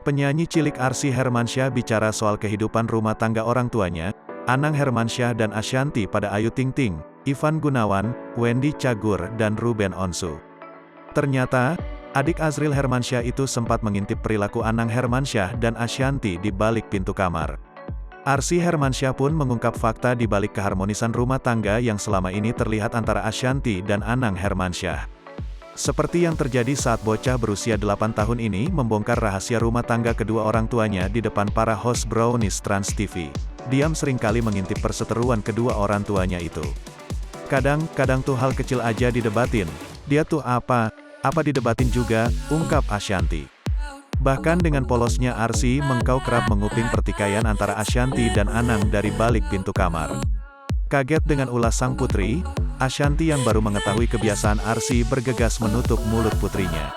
Penyanyi cilik Arsy Hermansyah bicara soal kehidupan rumah tangga orang tuanya, Anang Hermansyah dan Ashanty pada Ayu Ting Ting, Ivan Gunawan, Wendy Cagur dan Ruben Onsu. Ternyata, adik Azril Hermansyah itu sempat mengintip perilaku Anang Hermansyah dan Ashanty di balik pintu kamar. Arsy Hermansyah pun mengungkap fakta di balik keharmonisan rumah tangga yang selama ini terlihat antara Ashanty dan Anang Hermansyah. Seperti yang terjadi saat bocah berusia 8 tahun ini membongkar rahasia rumah tangga kedua orang tuanya di depan para host Brownies Trans TV. Diam seringkali mengintip perseteruan kedua orang tuanya itu. Kadang-kadang tuh hal kecil aja didebatin. Dia tuh apa didebatin juga, ungkap Ashanty. Bahkan dengan polosnya Arsy Mengkau kerap menguping pertikaian antara Ashanty dan Anang dari balik pintu kamar. Kaget dengan ulas sang putri, Ashanty yang baru mengetahui kebiasaan Arsy bergegas menutup mulut putrinya.